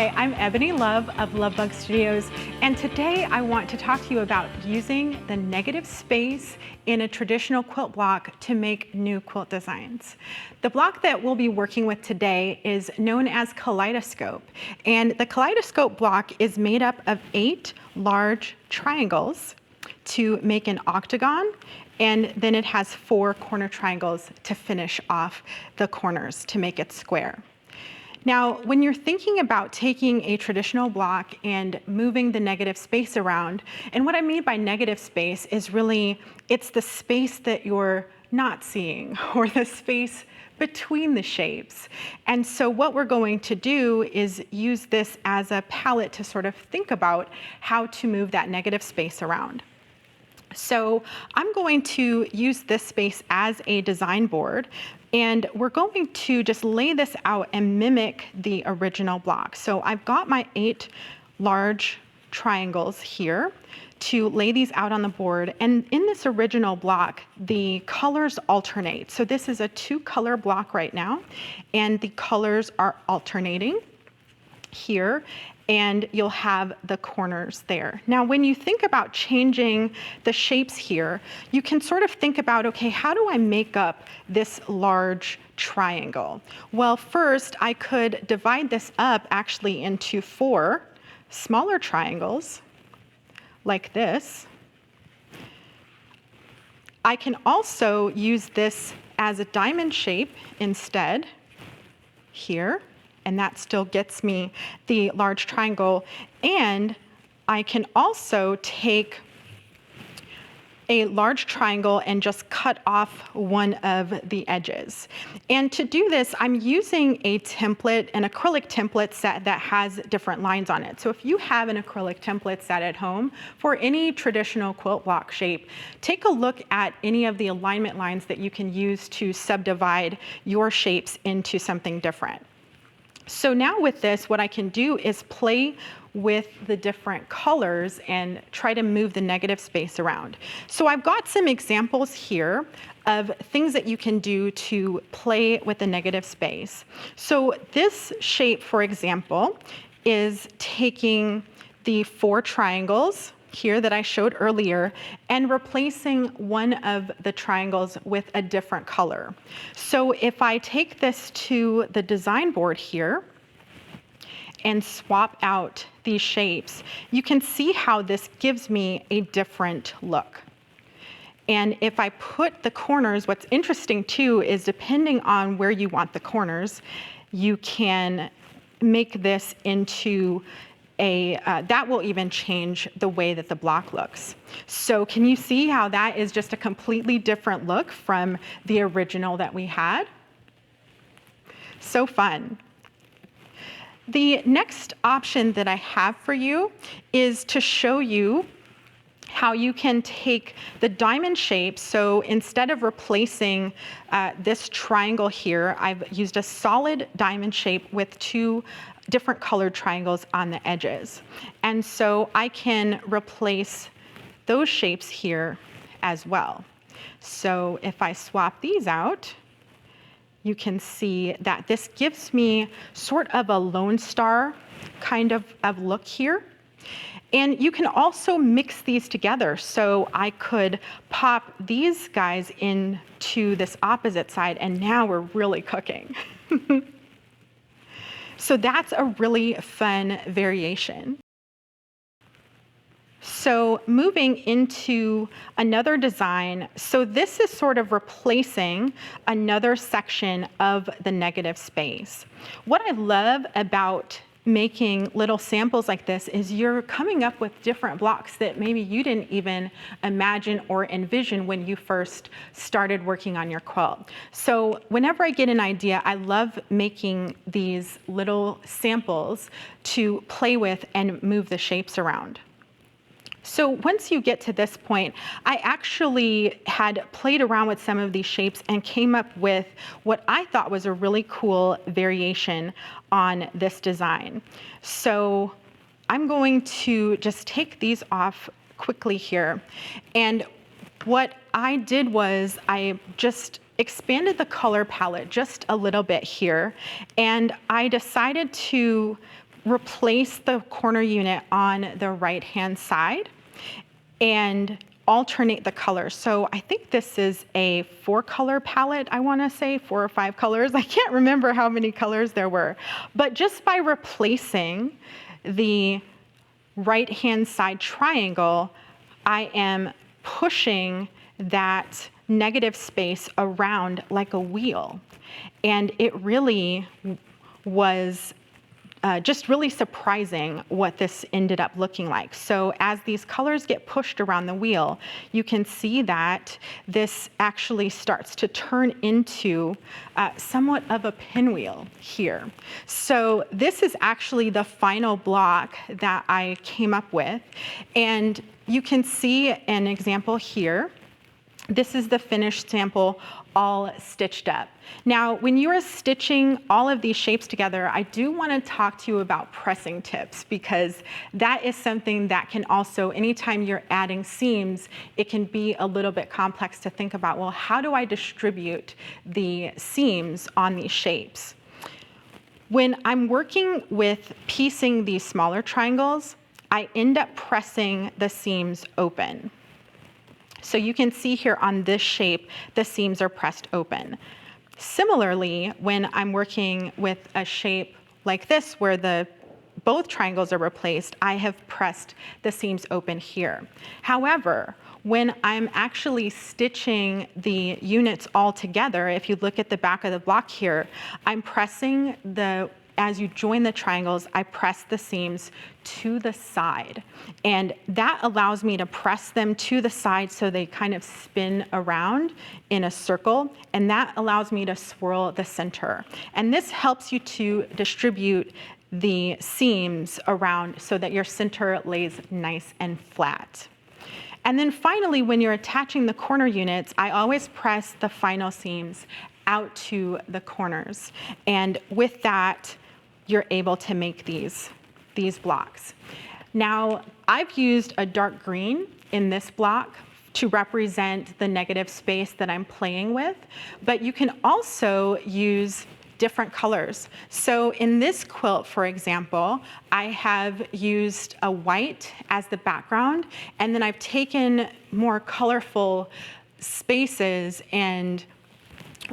Hi, I'm Ebony Love of Lovebug Studios, and today I want to talk to you about using the negative space in a traditional quilt block to make new quilt designs. The block that we'll be working with today is known as Kaleidoscope, and the Kaleidoscope block is made up of 8 large triangles to make an octagon, and then it has 4 corner triangles to finish off the corners to make it square. Now, when you're thinking about taking a traditional block and moving the negative space around, and what I mean by negative space is really, it's the space that you're not seeing, or the space between the shapes. And so what we're going to do is use this as a palette to sort of think about how to move that negative space around. So I'm going to use this space as a design board, and we're going to just lay this out and mimic the original block. So I've got my 8 large triangles here to lay these out on the board. And in this original block, the colors alternate. So this is a 2-color block right now, and the colors are alternating here, and you'll have the corners there. Now, when you think about changing the shapes here, you can sort of think about, okay, how do I make up this large triangle? Well, first, I could divide this up actually into 4 smaller triangles, like this. I can also use this as a diamond shape instead, here. And that still gets me the large triangle. And I can also take a large triangle and just cut off one of the edges. And to do this, I'm using a template, an acrylic template set that has different lines on it. So if you have an acrylic template set at home for any traditional quilt block shape, take a look at any of the alignment lines that you can use to subdivide your shapes into something different. So now with this, what I can do is play with the different colors and try to move the negative space around. So I've got some examples here of things that you can do to play with the negative space. So this shape, for example, is taking the 4 triangles here that I showed earlier and replacing one of the triangles with a different color. So if I take this to the design board here and swap out these shapes, you can see how this gives me a different look. And if I put the corners, what's interesting too is depending on where you want the corners, you can make this into that will even change the way that the block looks. So can you see how that is just a completely different look from the original that we had? So fun. The next option that I have for you is to show you how you can take the diamond shape. So instead of replacing this triangle here, I've used a solid diamond shape with 2 different colored triangles on the edges. And so I can replace those shapes here as well. So if I swap these out, you can see that this gives me sort of a Lone Star kind of look here. And you can also mix these together. So I could pop these guys into this opposite side, and now we're really cooking. So that's a really fun variation. So moving into another design, so this is sort of replacing another section of the negative space. What I love about making little samples like this is you're coming up with different blocks that maybe you didn't even imagine or envision when you first started working on your quilt. So whenever I get an idea, I love making these little samples to play with and move the shapes around. So once you get to this point, I actually had played around with some of these shapes and came up with what I thought was a really cool variation on this design. So I'm going to just take these off quickly here. And what I did was I just expanded the color palette just a little bit here, and I decided to replace the corner unit on the right-hand side and alternate the colors. So I think this is a 4-color palette, I wanna say, 4 or 5 colors. I can't remember how many colors there were. But just by replacing the right-hand side triangle, I am pushing that negative space around like a wheel. And it really was just really surprising what this ended up looking like. So as these colors get pushed around the wheel, you can see that this actually starts to turn into somewhat of a pinwheel here. So this is actually the final block that I came up with. And you can see an example here. This is the finished sample all stitched up. Now, when you are stitching all of these shapes together, I do want to talk to you about pressing tips, because that is something that can also, anytime you're adding seams, it can be a little bit complex to think about, well, how do I distribute the seams on these shapes? When I'm working with piecing these smaller triangles, I end up pressing the seams open. So you can see here on this shape, the seams are pressed open. Similarly, when I'm working with a shape like this, where both triangles are replaced, I have pressed the seams open here. However, when I'm actually stitching the units all together, if you look at the back of the block here, I'm pressing as you join the triangles, I press the seams to the side. And that allows me to press them to the side so they kind of spin around in a circle. And that allows me to swirl the center. And this helps you to distribute the seams around so that your center lays nice and flat. And then finally, when you're attaching the corner units, I always press the final seams out to the corners. And with that, you're able to make these blocks. Now, I've used a dark green in this block to represent the negative space that I'm playing with, but you can also use different colors. So in this quilt, for example, I have used a white as the background, and then I've taken more colorful spaces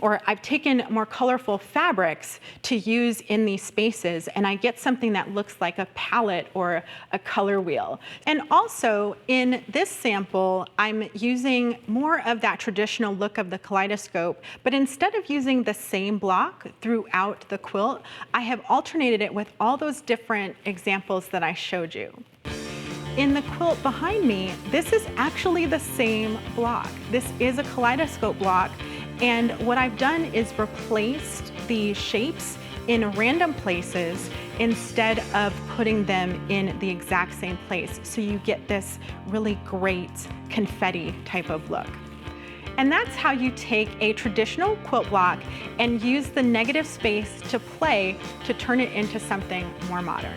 or I've taken more colorful fabrics to use in these spaces, and I get something that looks like a palette or a color wheel. And also in this sample, I'm using more of that traditional look of the kaleidoscope, but instead of using the same block throughout the quilt, I have alternated it with all those different examples that I showed you. In the quilt behind me, this is actually the same block. This is a kaleidoscope block. And what I've done is replaced the shapes in random places instead of putting them in the exact same place. So you get this really great confetti type of look. And that's how you take a traditional quilt block and use the negative space to play to turn it into something more modern.